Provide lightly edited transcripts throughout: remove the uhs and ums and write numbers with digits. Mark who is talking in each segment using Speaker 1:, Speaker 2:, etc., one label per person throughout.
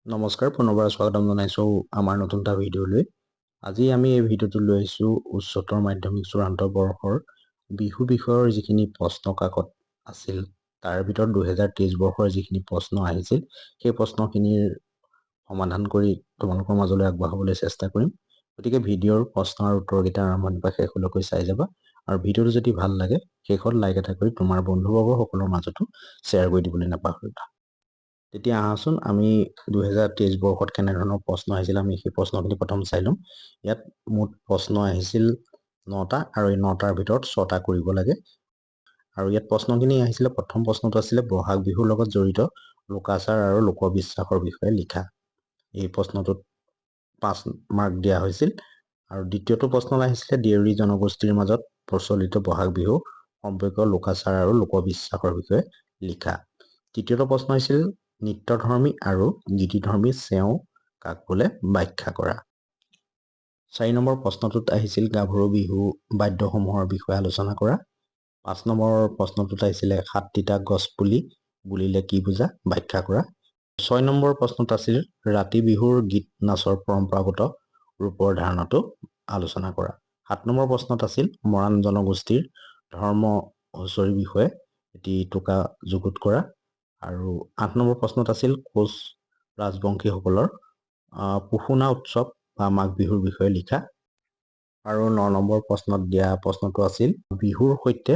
Speaker 1: নমস্কাৰ, পুনৰবাৰ স্বাগতম জনাইছোঁ আমাৰ নতুন এটা ভিডিঅ'লৈ। আজি আমি এই ভিডিঅ'টো লৈ আহিছোঁ উচ্চতৰ মাধ্যমিক চূড়ান্ত বৰ্ষৰ বিহু বিষয়ৰ যিখিনি প্ৰশ্ন কাকত আছিল, তাৰ ভিতৰত 2023 বৰ্ষৰ যিখিনি প্ৰশ্ন আহিছিল, সেই প্ৰশ্নখিনিৰ সমাধান কৰি তোমালোকৰ মাজলৈ আগবঢ়াবলৈ চেষ্টা কৰিম। গতিকে ভিডিঅ'ৰ প্ৰশ্ন আৰু উত্তৰকেইটা আৰম্ভণিৰ পৰা শেষলৈকে চাই যাবা। আৰু ভিডিঅ'টো যদি ভাল লাগে, শেষত লাইক এটা কৰি তোমাৰ বন্ধুবৰ্গসকলৰ মাজতো শ্বেয়াৰ কৰি দিবলৈ নাপাহৰিবা। তেতিয়া আহাচোন আমি 2023 বৰ্ষত কেনেধৰণৰ প্ৰশ্ন আহিছিল আমি সেই প্ৰশ্নখিনি প্ৰথম চাই ল'ম। ইয়াত মুঠ প্ৰশ্ন আহিছিল 9টা আৰু এই 9টাৰ ভিতৰত 6টা কৰিব লাগে। আৰু ইয়াত প্ৰশ্নখিনি আহিছিলে, প্ৰথম প্ৰশ্নটো আছিলে বহাগ বিহুৰ লগত জড়িত লোকাচাৰ আৰু লোকবিশ্বাসৰ বিষয়ে লিখা। এই প্ৰশ্নটোত 5 মাৰ্ক দিয়া হৈছিল। আৰু দ্বিতীয়টো প্ৰশ্ন আহিছিলে দেউৰী জনগোষ্ঠীৰ মাজত প্ৰচলিত বহাগ বিহু সম্পৰ্কীয় লোকাচাৰ আৰু লোকবিশ্বাসৰ বিষয়ে লিখা। তৃতীয়টো প্ৰশ্ন আহিছিল নৃত্যধৰ্মী আৰু গীতিধৰ্মী চেওঁ কাক বোলে ব্যাখ্যা কৰা। 4 নম্বৰ প্ৰশ্নটোত আহিছিল গাভৰু বিহু বাদ্যসমূহৰ বিষয়ে আলোচনা কৰা। 5 নম্বৰ প্ৰশ্নটোত আহিছিলে সাতটিটা গছপুলি বুলিলে কি বুজা, ব্যাখ্যা কৰা। 6 নম্বৰ প্ৰশ্নত আছিল ৰাতি বিহুৰ গীত নাচৰ পৰম্পৰাগত ৰূপৰ ধাৰণাটো আলোচনা কৰা। 7 নম্বৰ প্ৰশ্নত আছিল মৰাণ জনগোষ্ঠীৰ ধৰ্ম হুঁচৰিৰ বিষয়ে এটি টোকা যুগুত কৰা। আৰু 8 নম্বৰ প্ৰশ্নত আছিল কোচ ৰাজবংশীসকলৰ পুশুনা উৎসৱ বা মাঘ বিহুৰ বিষয়ে লিখা। আৰু 9 নম্বৰ প্ৰশ্নত দিয়া প্ৰশ্নটো আছিল বিহুৰ সৈতে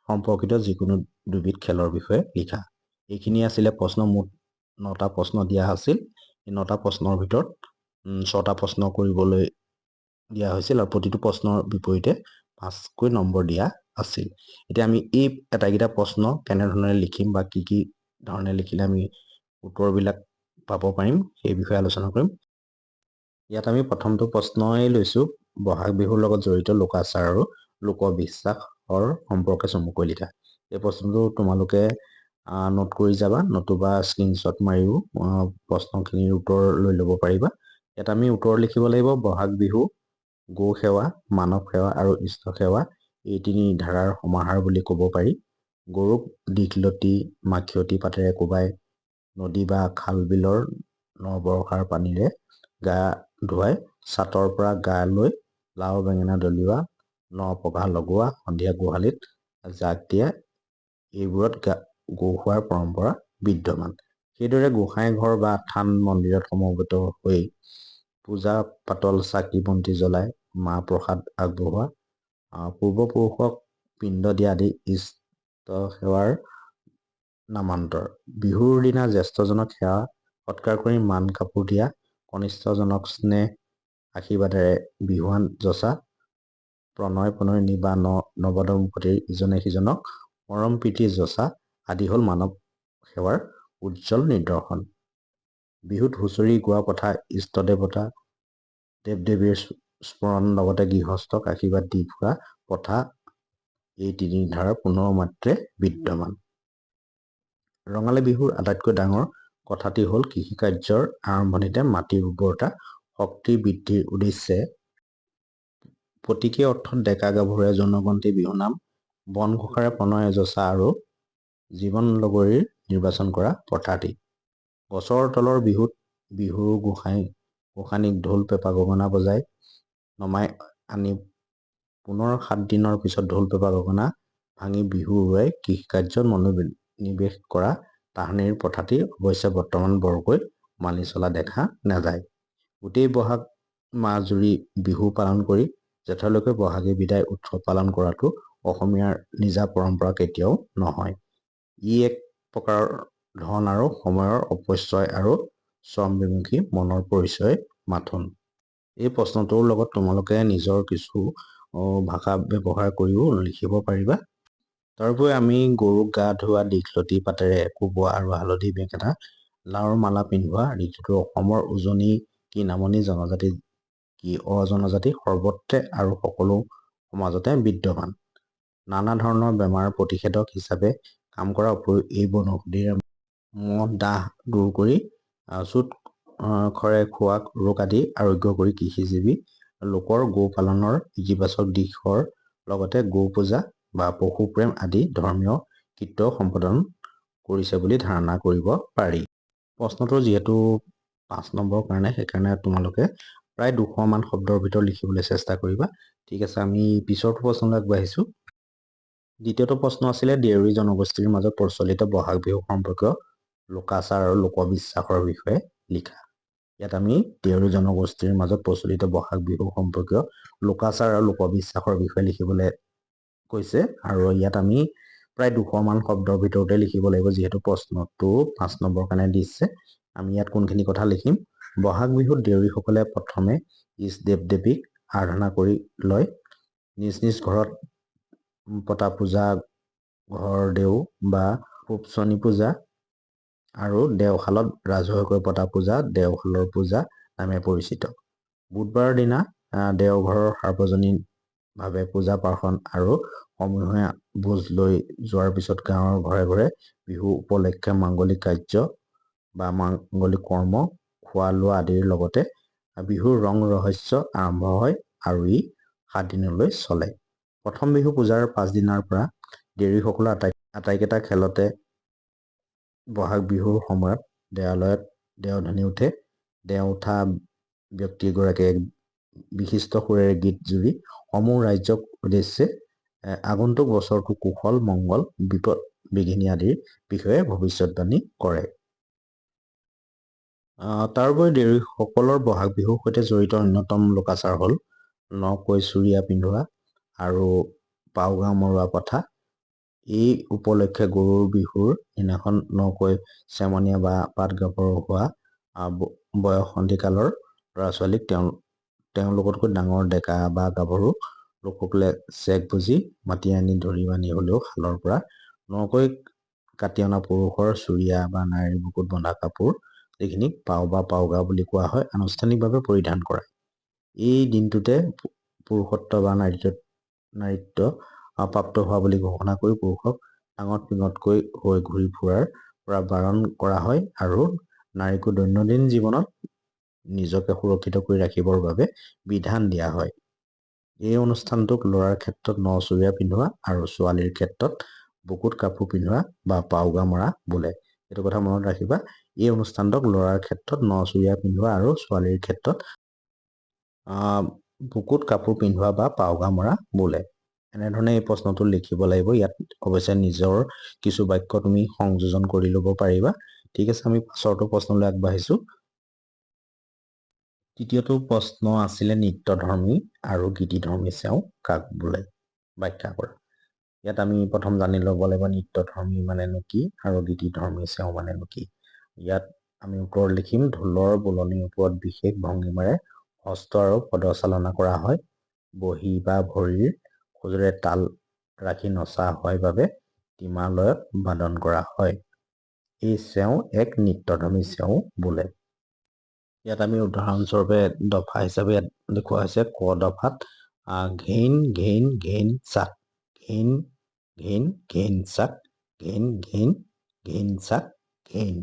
Speaker 1: সম্পৰ্কিত যিকোনো দুবিধ খেলৰ বিষয়ে লিখা। এইখিনি আছিলে প্ৰশ্ন। মুঠ 9টা প্ৰশ্ন দিয়া আছিল। এই 9টা প্ৰশ্নৰ ভিতৰত 6টা প্ৰশ্ন কৰিবলৈ দিয়া হৈছিল আৰু প্ৰতিটো প্ৰশ্নৰ বিপৰীতে 5কৈ নম্বৰ দিয়া আছিল। এতিয়া আমি এই আটাইকেইটা প্ৰশ্ন কেনেধৰণে লিখিম বা কি কি ধৰণে লিখিলে আমি উত্তৰবিলাক পাব পাৰিম সেই বিষয়ে আলোচনা কৰিম। ইয়াত আমি প্ৰথমটো প্ৰশ্নই লৈছোঁ বহাগ বিহুৰ লগত জড়িত লোকাচাৰ আৰু লোকবিশ্বাসৰ সম্পৰ্কে চমুকৈ লিখা। এই প্ৰশ্নটো তোমালোকে নোট কৰি যাবা, নতুবা স্ক্ৰীনশ্বট মাৰিও প্ৰশ্নখিনিৰ উত্তৰ লৈ ল'ব পাৰিবা। ইয়াত আমি উত্তৰ লিখিব লাগিব বহাগ বিহু গো সেৱা, মানৱ সেৱা আৰু ইষ্ট সেৱা এই 3 ধাৰাৰ সমাহাৰ বুলি ক'ব পাৰি। গৰুক দীঘলতি মাখিয়তী পাতেৰে কোবাই নদী বা খাল বিলৰ নৱবৰ্ষাৰ পানীৰে গা ধুৱাই চাটৰ পৰা গা লৈ লাও বেঙেনা দলিওৱা, ন পঘা লগোৱা, সন্ধিয়া গোহালিত জাক দিয়া, এইবোৰত গো খোৱাৰ পৰম্পৰা বিদ্যমান। সেইদৰে গোসাঁই ঘৰ বা থান মন্দিৰত সমবেত হৈ পূজা পাতল চাকি বন্তি জ্বলাই মাহ প্ৰসাদ আগবঢ়োৱা, পূৰ্বপুৰুষক পিণ্ড দিয়া আদি ইষ্ট সেৱাৰ নামান্তৰ। বিহুৰ দিনা জ্যেষ্ঠজনক সেৱা সৎকাৰ কৰি মান কাপোৰ দিয়া, কনিষ্ঠজনক স্নেহ আশীৰ্বাদেৰে বিহুৱান যচা, প্ৰণয় প্ৰণয়িনী বা নৱদম্পতিৰ ইজনে সিজনক মৰম প্ৰীতি যচা আদি হ'ল মানৱ সেৱাৰ উজ্জ্বল নিদৰ্শন। বিহুত হুঁচৰি গোৱা প্ৰথা, ইষ্ট দেৱতা দেৱ দেৱীৰ স্মৰণ লগতে গৃহস্থক আশীৰ্বাদ দি ফুৰা প্ৰথা এই 3 ধাৰাৰ পুনৰ মাত্ৰে বিদ্যমান। ৰঙালী বিহুৰ আটাইতকৈ ডাঙৰ কথাটি হ'ল কৃষিকাৰ্যৰ আৰম্ভণিতে মাটিৰ উৰ্বৰতা শক্তি বৃদ্ধিৰ উদ্দেশ্যে প্ৰতীকী অৰ্থত ডেকা গাভৰুৱে জনগন্তি বিহুনাম বন ঘোষাৰে প্ৰণয় যচা আৰু জীৱন লগৰীৰ নিৰ্বাচন কৰা প্ৰথাটি। গছৰ তলৰ বিহুত বিহুৰ গোসাঁনীক ঢোল পেঁপা গগনা বজাই নমাই আনি পুনৰ 7 দিনৰ পিছত ঢোল পেঁপা গগনা ভাঙি বিহু উৰুৱাই কৃষিকাৰ্যত মনোনিৱেশ কৰা তাহানিৰ প্ৰথাটি অৱশ্যে বৰ্তমান বৰকৈ মানি চলা দেখা নাযায়। গোটেই বহাগ মাহ জুৰি বিহু পালন কৰি জেঠলৈকে বহাগী বিদায় উৎসৱ পালন কৰাটো অসমীয়াৰ নিজা পৰম্পৰা কেতিয়াও নহয়। ই এক প্ৰকাৰৰ ধন আৰু সময়ৰ অপচয় আৰু শ্ৰমবিমুখী মনৰ পৰিচয় মাথোন। এই প্ৰশ্নটোৰ লগত তোমালোকে নিজৰ কিছু ভাষা ব্যৱহাৰ কৰিও লিখিব পাৰিবা। তাৰোপৰি আমি গৰুক গা ধোৱা, দীঘলতি পাতেৰে কোবোৱা আৰু হালধি বেঙেনা লাওৰ মালা পিন্ধোৱা ৰীতিটো অসমৰ উজনি কি নামনি জনজাতি কি অজনজাতি সৰ্বত্ৰে আৰু সকলো সমাজতে বিদ্যমান। নানা ধৰণৰ বেমাৰ প্ৰতিষেধক হিচাপে কাম কৰাৰ উপৰিও এই বনৌষধিৰে মহ ডাঁহ দূৰ কৰি চুট খৰে খোৱা ৰোগ আদি আৰোগ্য কৰি কৃষিজীৱী লোকৰ গো পালনৰ ইতিবাচক দিশৰ লগতে গো পূজা বা পশু প্ৰেম আদি ধৰ্মীয় কৃত্য সম্পাদন কৰিছে বুলি ধাৰণা কৰিব পাৰি। প্ৰশ্নটো যিহেতু 5 নম্বৰ কাৰণে সেইকাৰণে তোমালোকে প্ৰায় 200 মান শব্দৰ ভিতৰত লিখিবলৈ চেষ্টা কৰিবা। ঠিক আছে, আমি পিছৰটো প্ৰশ্নলৈ আগবাঢ়িছোঁ। দ্বিতীয়টো প্ৰশ্ন আছিলে দেউৰী জনগোষ্ঠীৰ মাজত প্ৰচলিত বহাগ বিহু সম্পৰ্কীয় লোকাচাৰ আৰু লোকবিশ্বাসৰ বিষয়ে লিখা। ইয়াত আমি দেউৰী জনগোষ্ঠীৰ মাজত প্ৰচলিত বহাগ বিহু সম্পৰ্কীয় লোকাচাৰ আৰু লোকবিশ্বাসৰ বিষয়ে লিখিবলৈ কৈছে, আৰু ইয়াত আমি প্ৰায় 200 মান শব্দৰ ভিতৰতে লিখিব লাগিব, যিহেতু প্ৰশ্নটো 5 নম্বৰ কাৰণে দিছে। আমি ইয়াত কোনখিনি কথা লিখিম? বহাগ বিহুত দেউৰীসকলে প্ৰথমে ইষ্ট দেৱ দেৱীক আৰাধনা কৰি লয়। নিজ নিজ ঘৰত পতা পূজা ঘৰ দেও বা পূবচনী পূজা আৰু দেওশালত ৰাজহুৱাকৈ পতা পূজা দেওশালৰ পূজা নামে পৰিচিত। বুধবাৰৰ দিনা দেওঘৰৰ সাৰ্বজনীনভাৱে পূজা পাৰ্বণ আৰু সমূহে ভোজ লৈ যোৱাৰ পিছত গাঁৱৰ ঘৰে ঘৰে বিহু উপলক্ষে মাংগলিক কাৰ্য বা মাংগলিক কৰ্ম, খোৱা লোৱা আদিৰ লগতে বিহুৰ ৰং ৰহস্য আৰম্ভ হয় আৰু ই 7 দিনলৈ চলে। প্ৰথম বিহু পূজাৰ 5 দিনৰ পৰা দেউৰীসকলৰ আটাইকেইটা খেলতে বহাগ বিহুৰ সময়ত দেৱালয়ত দেওধনী উঠে। দেও উঠা ব্যক্তিগৰাকীয়ে বিশিষ্ট সুৰেৰে গীত জুৰি সমূহ ৰাজ্যক উদ্দেশ্যে আগন্তুক বছৰটো কুশল মংগল বিপদ বিঘিনি আদিৰ বিষয়ে ভৱিষ্যতবাণী কৰে। তাৰোপৰি দেউৰীসকলৰ বহাগ বিহুৰ সৈতে জড়িত অন্যতম লোকাচাৰ হ'ল নকৈ চুৰিয়া পিন্ধোৱা আৰু পাউগা মৰোৱা প্ৰথা। এই উপলক্ষে গৰুৰ বিহুৰ দিনাখন নকৈ চেমনীয়া বা পাট গাভৰু হোৱা বয়সন্ধিকালৰ ল'ৰা ছোৱালীক তেওঁলোকতকৈ ডাঙৰ ডেকা বা গাভৰু লোকসকলে চেক বুজি মাতি আনি ধৰি বান্ধি হ'লেও শালৰ পৰা নকৈ কাটি অনা পুৰুষৰ চুৰিয়া বা নাৰীৰ বুকুত বন্ধা কাপোৰ, যিখিনিক পাও বা পাউগা বুলি কোৱা হয়, আনুষ্ঠানিকভাৱে পৰিধান কৰে। এই দিনটোতে পুৰুষত্ব বা নাৰীত্ব প্ৰাপ্ত হোৱা বুলি ঘোষণা কৰি পুৰুষক ডাঙত পিঙতকৈ হৈ ঘূৰি ফুৰাৰ পৰা বাৰণ কৰা হয় আৰু নাৰীকো দৈনন্দিন জীৱনত নিজকে সুৰক্ষিত কৰি ৰাখিবৰ বাবে বিধান দিয়া হয়। এই অনুষ্ঠানটোক ল'ৰাৰ ক্ষেত্ৰত নচুৰিয়া পিন্ধোৱা আৰু ছোৱালীৰ ক্ষেত্ৰত বুকুত কাপোৰ পিন্ধোৱা বা পাউগা মৰা বোলে। এইটো কথা মনত ৰাখিবা, এই অনুষ্ঠানটোক ল'ৰাৰ ক্ষেত্ৰত নচুৰিয়া পিন্ধোৱা আৰু ছোৱালীৰ ক্ষেত্ৰত বুকুত কাপোৰ পিন্ধোৱা বা পাউগা মৰা বোলে। এনেধৰণে এই প্ৰশ্নটো লিখিব লাগিব। ইয়াত অৱশ্যে নিজৰ কিছু বাক্য তুমি সংযোজন কৰি ল'ব পাৰিবা। ঠিক আছে, আমি পাছৰটো প্ৰশ্নলৈ আগবাঢ়িছোঁ। তৃতীয়টো প্ৰশ্ন আছিলে নিত্যধৰ্মী আৰু গীতিধৰ্মী চেওঁ কাক বোলে? ব্যাখ্যা কৰা। ইয়াত আমি প্ৰথম জানি ল'ব লাগিব নিত্যধৰ্মী মানেনো কি আৰু গীতিধৰ্মী চেওঁ মানেনো কি। ইয়াত আমি উত্তৰ লিখিম, ঢোলৰ বোলনিৰ ওপৰত বিশেষ ভংগীমাৰে হস্ত আৰু পদচালনা কৰা হয়। বহী বা ভৰিৰ খোজেৰে তাল ৰাখি নচা হয় বাবে তিমালয়ত বাদন কৰা হয়। এই চেওঁ এক নিত্যধৰ্মী চেওঁ বোলে। ইয়াত আমি উদাহৰণস্বৰূপে দফা হিচাপে ইয়াত দেখুওৱা হৈছে ক দফাত ঘেইন ঘেইন ঘেইন চাক, ঘেইন ঘেইন ঘেইন চাক, ঘেইন ঘেইন ঘেইন চাক, ঘেইন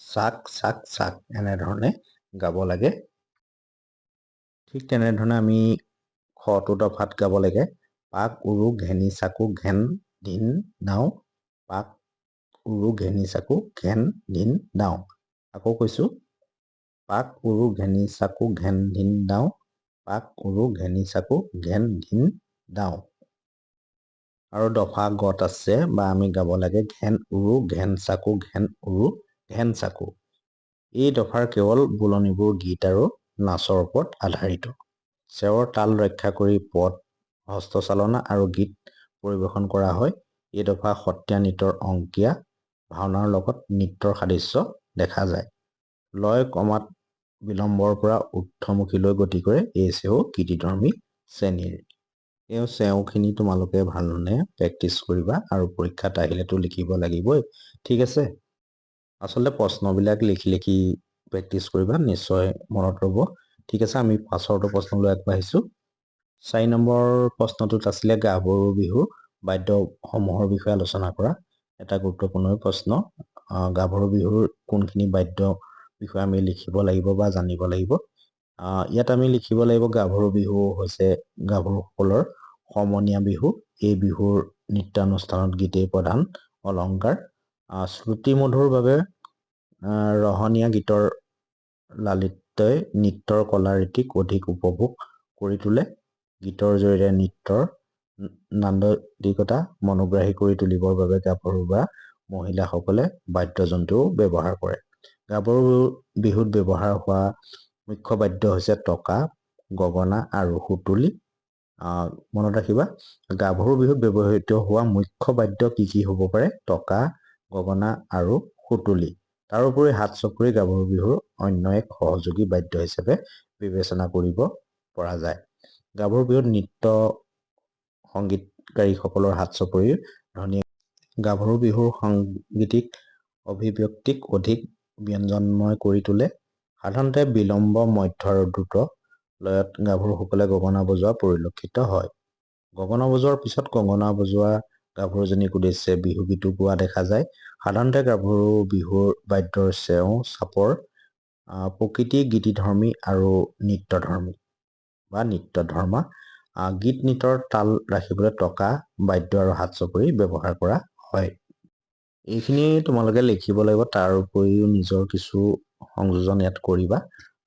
Speaker 1: চাক চাক চাক, এনেধৰণে গাব লাগে। ঠিক তেনেধৰণে আমি খটো দফাত গাব লাগে পাক উৰু ঘেনি চাকু ঘেন ধিন দাওঁ, পাক উৰু ঘেনি চাকু ঘেন ধিন দাওঁ। আকৌ কৈছোঁ, পাক উৰু ঘেনি চাকু ঘেন ধিন দাওঁ, পাক উৰু ঘেনি চাকু ঘেন ধিন দাওঁ। আৰু দফা গত আছে বা আমি গাব লাগে ঘেন উৰু ঘেন চাকু ঘেন উৰু ঘেন চাকু। এই দফাৰ কেৱল বোলনিবোৰ গীত আৰু নাচৰ ওপৰত আধাৰিত। চেওৰ তাল ৰক্ষা কৰি পদ, হস্তচালনা আৰু গীত পৰিৱেশন কৰা হয়। এই দফা সত্ৰীয়া নৃত্যৰ অংকীয়া ভাওনাৰ লগত নৃত্যৰ সাদৃশ্য দেখা যায়। লয় কমাত বিলম্বৰ পৰা ঊৰ্ধ্বমুখীলৈ গতি কৰে। এই চেও গীতিধৰ্মী শ্ৰেণীৰ। এই চেওখিনি তোমালোকে ভালধৰণে প্ৰেক্টিচ কৰিবা আৰু পৰীক্ষাত আহিলেতো লিখিব লাগিবই। ঠিক আছে, আচলতে প্ৰশ্নবিলাক লিখি লিখি প্ৰেক্টিচ কৰিবা, নিশ্চয় মনত ৰ'ব। ঠিক আছে, আমি পাছৰটো প্ৰশ্নলৈ আগবাঢ়িছোঁ। 4 নম্বৰ প্ৰশ্নটোত আছিলে গাভৰু বিহুৰ বাদ্যসমূহৰ বিষয়ে আলোচনা কৰা। এটা গুৰুত্বপূৰ্ণ প্ৰশ্ন। গাভৰু বিহুৰ কোনখিনি বাদ্য বিষয়ে আমি লিখিব লাগিব বা জানিব লাগিব। ইয়াত আমি লিখিব লাগিব গাভৰু বিহু হৈছে গাভৰুসকলৰ সমনীয়া বিহু। এই বিহুৰ নৃত্যানুষ্ঠানত গীতেই প্ৰধান অলংকাৰ। শ্ৰুতিমধুৰভাৱে ৰহনীয়া গীতৰ লালিত্যই নৃত্যৰ কলাৰীতিক অধিক উপভোগ কৰি তোলে। গীতৰ জৰিয়তে নৃত্যৰ নান্দনিকতা মনোগ্ৰাহী কৰি তুলিবৰ বাবে গাভৰু বা মহিলাসকলে বাদ্যযন্ত্ৰও ব্যৱহাৰ কৰে। গাভৰু বিহুত ব্যৱহাৰ হোৱা মুখ্য বাদ্য হৈছে টকা, গগনা আৰু সুতুলি। মনত ৰাখিবা, গাভৰু বিহুত ব্যৱহৃত হোৱা মুখ্য বাদ্য কি কি হ'ব পাৰে? টকা, গগনা আৰু সুতুলি। তাৰোপৰি হাত চকৰি গাভৰু বিহুৰ অন্য এক সহযোগী বাদ্য হিচাপে বিবেচনা কৰিব পৰা যায়। গাভৰু বিহুত নৃত্য সংগীতকাৰীসকলৰ হাত চকৰিৰ ধ্বনি গাভৰু বিহুৰ সাংগীতিক অভিব্যক্তিক অধিক ব্যঞ্জনময় কৰি তোলে। সাধাৰণতে বিলম্ব, মধ্য আৰু দ্ৰুত লয়ত গাভৰুসকলে গগনা বজোৱা পৰিলক্ষিত হয়। গগনা বজোৱাৰ পিছত গগনা বজোৱা গাভৰুজনীক উদ্দেশ্যে বিহুগীতো গোৱা দেখা যায়। সাধাৰণতে গাভৰু বিহুৰ বাদ্যৰ চেও, চাপৰ প্ৰকৃতি গীতিধৰ্মী আৰু নৃত্যধৰ্মী বা নৃত্যধৰ্মা। গীত নৃত্যৰ তাল ৰাখিবলৈ টকা, বাদ্য আৰু হাত চকৰি ব্যৱহাৰ কৰা হয়। এইখিনি তোমালোকে লিখিব লাগিব, তাৰ উপৰিও নিজৰ কিছু সংযোজন ইয়াত কৰিবা।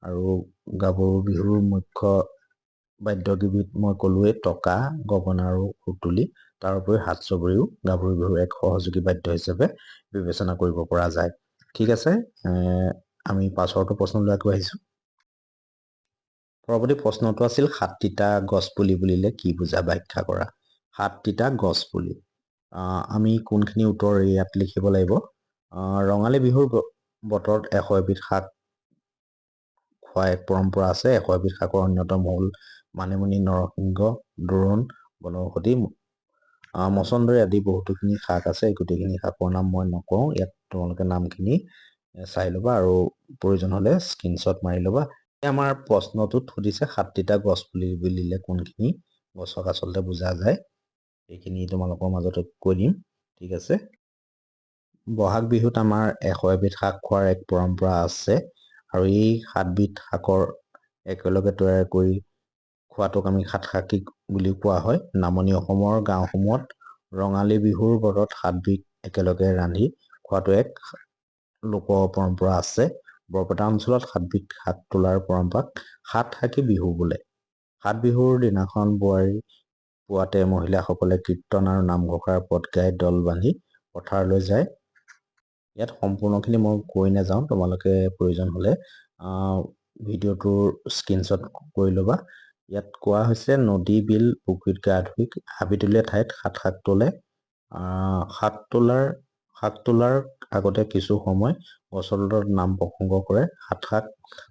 Speaker 1: আৰু গাভৰু বিহুৰ মুখ্য বাদ্যকেইবিধ মই ক'লোৱেই, টকা, গগনা আৰু সুতুলি। তাৰ উপৰি হাত চকৰিও গাভৰু বিহুৰ এক সহযোগী বাদ্য হিচাপে বিবেচনা কৰিব পৰা যায়। ঠিক আছে, আমি পাছৰটো প্ৰশ্নলৈ আগবাঢ়িছোঁ। পৰৱৰ্তী প্ৰশ্নটো আছিল, সাতটিটা গছপুলি বুলিলে কি বুজা? ব্যাখ্যা কৰা। সাতটিটা গছপুলি, আমি কোনখিনি উত্তৰ ইয়াত লিখিব লাগিব? ৰঙালী বিহুৰ বতৰত 100 এবিধ শাক খোৱা এক পৰম্পৰা আছে। 100 এবিধ শাকৰ অন্যতম হ'ল মানিমুনি, নৰসিংহ, দোৰোণ, বনৌষধি, মচন্দৰী আদি বহুতোখিনি শাক আছে। এই গোটেইখিনি শাকৰ নাম মই নকওঁ, ইয়াত তোমালোকে নামখিনি চাই ল'বা আৰু প্ৰয়োজন হ'লে স্ক্ৰীনশ্বট মাৰি ল'বা। আমাৰ প্ৰশ্নটোত সুধিছে সাতটিটা গছপুলি বুলিলে কোনখিনি গছক আচলতে বুজা যায়, এইখিনি তোমালোকৰ মাজত কৈ দিম। ঠিক আছে, বহাগ বিহুত আমাৰ 100 এবিধ শাক খোৱাৰ এক পৰম্পৰা আছে আৰু এই 7বিধ শাকৰ একেলগে তৈয়াৰ কৰি খোৱাটোক আমি সাতশাকি বুলিও কোৱা হয়। নামনি অসমৰ গাঁওসমূহত ৰঙালী বিহুৰ বতৰত 7বিধ একেলগে ৰান্ধি খোৱাটো এক লোক পৰম্পৰা আছে। বৰপেটা অঞ্চলত 7বিধ শাক তোলাৰ পৰম্পৰাক সাতশাকি বিহু বোলে। 7 বিহুৰ দিনাখন পুৱাতে মহিলাসকলে কীৰ্তন আৰু নামঘোষাৰ পদ গাই দল বান্ধি পথাৰলৈ যায়। ইয়াত সম্পূৰ্ণখিনি মই কৈ নাযাওঁ, তোমালোকে প্ৰয়োজন হ'লে ভিডিঅ'টোৰ স্ক্ৰীনশ্বট কৰি ল'বা। ইয়াত কোৱা হৈছে, নদী, বিল, পুখুৰীত গা ধুই হাবিতলীয়া ঠাইত সাত তোলে। শাক তোলাৰ আগতে কিছু সময় গছৰ তলত নাম প্ৰসংগ কৰে। শাক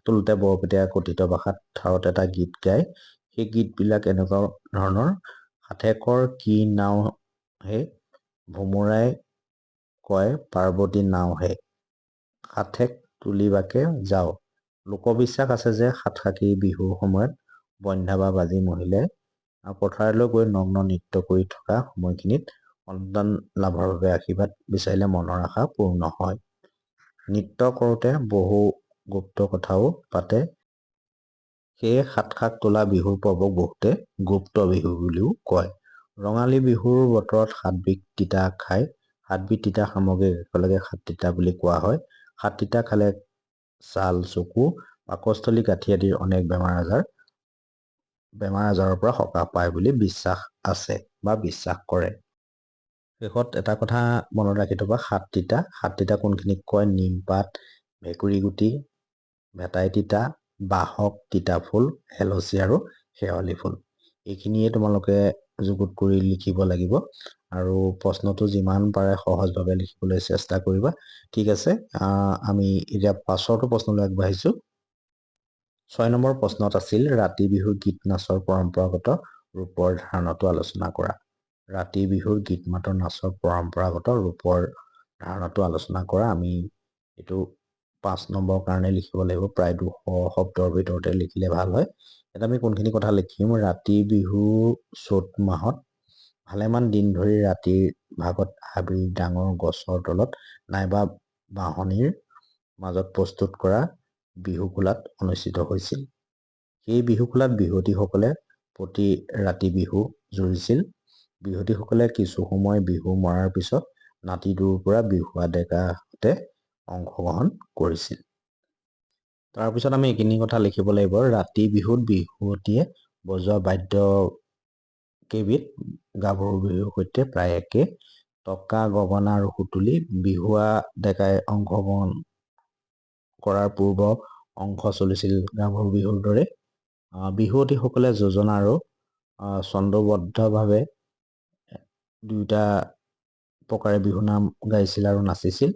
Speaker 1: তোলোতে বৰপেটীয়া কথিত ভাষাত ঠাৰত এটা গীত গায়। সেই গীতবিলাক এনেকুৱা ধৰণৰ: সাঠেকৰ কি নাও হে, ভোমোৰাই কয় পাৰ্বতী নাও হে, সাঠেক তুলিবাকে যাওঁ। লোকবিশ্বাস আছে যে সাতশাকি বিহুৰ সময়ত বন্ধ্যা বা বাজী মহিলাই পথাৰলৈ গৈ নগ্ন নৃত্য কৰি থকা সময়খিনিত সন্তান লাভৰ বাবে আশীৰ্বাদ বিচাৰিলে মনৰ আশা পূৰ্ণ হয়। নৃত্য কৰোঁতে বহু গুপ্ত কথাও পাতে, সেয়ে সাত তোলা বিহুৰ পৰ্বক বহুতে গুপ্ত বিহু বুলিও কয়। ৰঙালী বিহুৰ বতৰত 7বিধ তিতা খায়। 7বিধ তিতা সামগ্ৰীক একেলগে সাততিতা বুলি কোৱা হয়। সাততিতা খালে ছাল, চকু, পাকস্থলী, গাঁঠি আদিৰ অনেক বেমাৰ আজাৰৰ পৰা সকাহ পায় বুলি বিশ্বাস আছে বা বিশ্বাস কৰে। শেষত এটা কথা মনত ৰাখি থবা, সাততিতা কোনখিনিক কয়? নিমপাত, ভেকুৰী গুটি, ভেটাই তিতা, বাহক, তিতা ফুল, এলচি আৰু শেৱালি ফুল। এইখিনিয়ে তোমালোকে যুগুত কৰি লিখিব লাগিব আৰু প্ৰশ্নটো যিমান পাৰে সহজভাৱে লিখিবলৈ চেষ্টা কৰিবা। ঠিক আছে, আমি এতিয়া পাছৰটো প্ৰশ্নলৈ আগবাঢ়িছোঁ। 6 নম্বৰ প্ৰশ্নত আছিল, ৰাতি বিহুৰ গীত নাচৰ পৰম্পৰাগত ৰূপৰ ধাৰণাটো আলোচনা কৰা। ৰাতি বিহুৰ গীত মাতৰ নাচৰ পৰম্পৰাগত ৰূপৰ ধাৰণাটো আলোচনা কৰা। আমি এইটো 5 নম্বৰ কাৰণে লিখিব লাগিব, প্ৰায় 200 শব্দৰ ভিতৰতে লিখিলে ভাল হয়। ইয়াত আমি কোনখিনি কথা লিখিম? ৰাতি বিহু চ'ত মাহত ভালেমান দিন ধৰি ৰাতিৰ ভাগত হাবিৰ ডাঙৰ গছৰ তলত নাইবা বাঁহনিৰ মাজত প্ৰস্তুত কৰা বিহুখোলাত অনুষ্ঠিত হৈছিল। সেই বিহুখোলাত বিহুৱতীসকলে প্ৰতি ৰাতি বিহু জুৰিছিল। বিহুৱতীসকলে কিছু সময় বিহু মৰাৰ পিছত নাতি দূৰৰ পৰা বিহুৱা ডেকাহঁতে অংশগ্ৰহণ কৰিছিল। তাৰপিছত আমি এইখিনি কথা লিখিব লাগিব। ৰাতি বিহুত বিহুৱতীয়ে বজোৱা বাদ্য কেইবিধ গাভৰু বিহুৰ সৈতে প্ৰায় একে। টকা, গগনা আৰু সুতুলি। বিহুৱা ডেকাই অংশগ্ৰহণ কৰাৰ পূৰ্ব অংশ চলিছিল গাভৰু বিহুৰ দৰে। বিহুৱতীসকলে যোজনা আৰু ছন্দবদ্ধভাৱে দুয়োটা প্ৰকাৰে বিহুনাম গাইছিল আৰু নাচিছিল।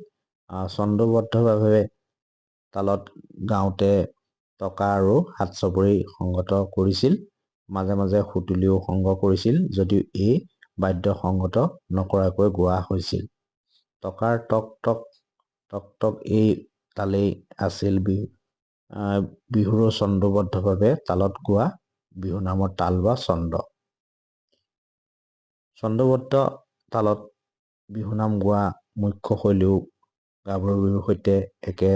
Speaker 1: ছন্দবদ্ধভাৱে তালত গাওঁতে টকা আৰু হাত চাপৰি সংগত কৰিছিল। মাজে মাজে সুতুলিও সংগ কৰিছিল, যদিও এই বাদ্য সংগত নকৰাকৈ গোৱা হৈছিল। টকাৰ টক টক টক টক এই তালেই আছিল বিহুৰো ছন্দবদ্ধভাৱে তালত গোৱা বিহুনামৰ তাল বা ছন্দ। ছন্দবদ্ধ তালত বিহুনাম গোৱা মুখ্য শৈলীও গাভৰু বিহুৰ সৈতে একে।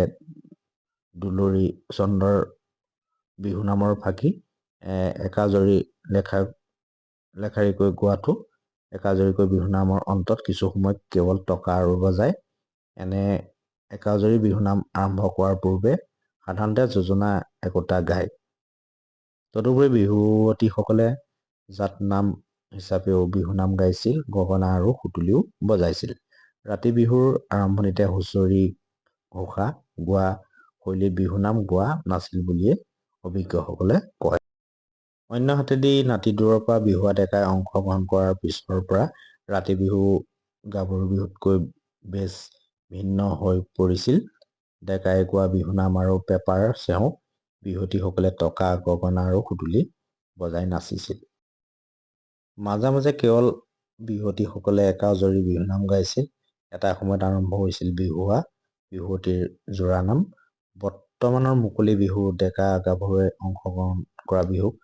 Speaker 1: দুলৰি চন্দৰ বিহুনামৰ ফাঁকি একাজৰি লেখাৰিকৈ গোৱাটো। একাজৰিকৈ বিহুনামৰ অন্তত কিছু সময় কেৱল টকা আৰু বজায়। এনে একাজৰি বিহুনাম আৰম্ভ কৰাৰ পূৰ্বে সাধাৰণতে যোজনা একোটা গায়। তদুপৰি বিহুৱতীসকলে জাতনাম হিচাপেও বিহুনাম গাইছিল, গগনা আৰু সুতুলিও বজাইছিল। ৰাতি বিহুৰ আৰম্ভণিতে হুঁচৰি ঘোষা গোৱা শৈলীত বিহুনাম গোৱা নাছিল বুলিয়ে অভিজ্ঞসকলে কয়। অন্য হাতেদি নাতিদূৰৰ পৰা বিহুৱা ডেকাই অংশগ্ৰহণ কৰাৰ পিছৰ পৰা ৰাতি বিহু গাভৰু বিহুতকৈ বেছ ভিন্ন হৈ পৰিছিল। ডেকাই গোৱা বিহুনাম আৰু পেপাৰ চেউক বিহুৱতীসকলে টকা, গগনা আৰু সুতুলি বজাই নাচিছিল। মাজে মাজে কেৱল বিহুৱতীসকলে একাজৰি বিহুনাম গাইছিল। এটা সময়ত আৰম্ভ হৈছিল বিহুৱা বিহুৱতীৰ জোৰানাম। বৰ্তমানৰ মুকলি বিহু ডেকা গাভৰুৱে অংশগ্ৰহণ কৰা বিহুক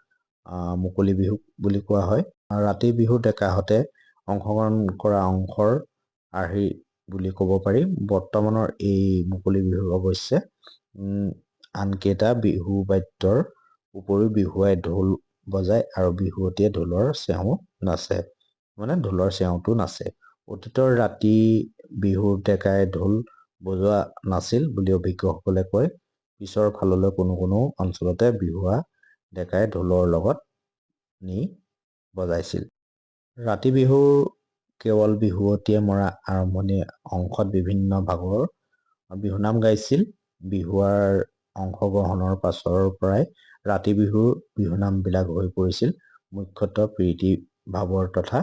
Speaker 1: মুকলি বিহু বুলি কোৱা হয়। ৰাতি বিহু ডেকাহঁতে অংশগ্ৰহণ কৰা অংশৰ আৰ্হি বুলি ক'ব পাৰি। বৰ্তমানৰ এই মুকলি বিহুৰ অৱশ্যে আনকেইটা বিহু বাদ্যৰ উপৰিও বিহুৱাই ঢোল বজায় আৰু বিহুৱতীয়ে ঢোলৰ চেও নাচে, মানে ঢোলৰ চেওটো নাচে। অতীতৰ ৰাতি বিহুৰ ডেকাই ঢোল বজোৱা নাছিল বুলি অভিজ্ঞসকলে কয়। পিছৰ ফাললৈ কোনো কোনো অঞ্চলতে বিহুৱা ডেকাই ঢোলৰ লগত নি বজাইছিল। ৰাতি বিহু কেৱল বিহুৱতীয়ে মৰা আৰম্ভণি অংশত বিভিন্ন ভাগৰ বিহুনাম গাইছিল। বিহুৱাৰ অংশগ্ৰহণৰ পাছৰ পৰাই ৰাতি বিহুৰ বিহুনামবিলাক হৈ পৰিছিল মুখ্যতঃ প্ৰীতি ভাৱৰ তথা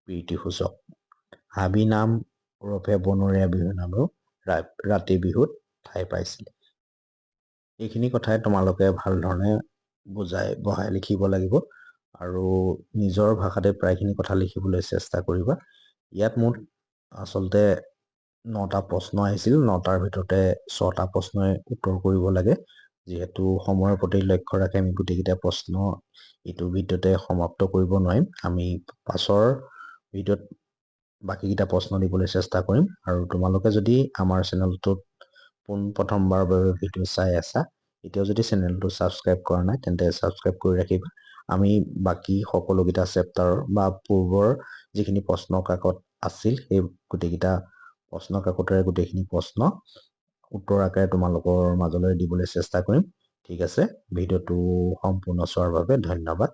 Speaker 1: প্ৰীতিসূচক। হাবি নাম ওৰফে বনৰীয়া বিহুনামেও ৰাতি বিহুত ঠাই পাইছিল। এইখিনি কথাই তোমালোকে ভাল ধৰণে বুজাই বহাই লিখিব লাগিব আৰু নিজৰ ভাষাতে প্ৰায়খিনি কথা লিখিবলৈ চেষ্টা কৰিবা। ইয়াত মোৰ আচলতে 9টা প্ৰশ্ন আহিছিল। 9টাৰ ভিতৰতে 6টা প্ৰশ্নই উত্তৰ কৰিব লাগে। যিহেতু সময়ৰ প্ৰতি লক্ষ্য ৰাখি আমি গোটেইকেইটা প্ৰশ্ন এইটো ভিডিঅ'তে সমাপ্ত কৰিব নোৱাৰিম। আমি পাছৰ ভিডিঅ'ত বাকীকেইটা প্ৰশ্ন দিবলৈ চেষ্টা কৰিম। আৰু তোমালোকে যদি আমাৰ চেনেলটোত পোনপ্ৰথমবাৰৰ বাবে ভিডিঅ' চাই আছা, এতিয়াও যদি চেনেলটো ছাবস্ক্ৰাইব কৰা নাই তেন্তে ছাবস্ক্ৰাইব কৰি ৰাখিবা। আমি বাকী সকলোকেইটা চেপ্টাৰৰ বা পূৰ্বৰ যিখিনি প্ৰশ্ন কাকত আছিল সেই গোটেইকেইটা প্ৰশ্ন কাকতৰে গোটেইখিনি প্ৰশ্ন উত্তৰ আকাৰে তোমালোকৰ মাজলৈ দিবলৈ চেষ্টা কৰিম। ঠিক আছে, ভিডিঅ'টো সম্পূৰ্ণ চোৱাৰ বাবে ধন্যবাদ।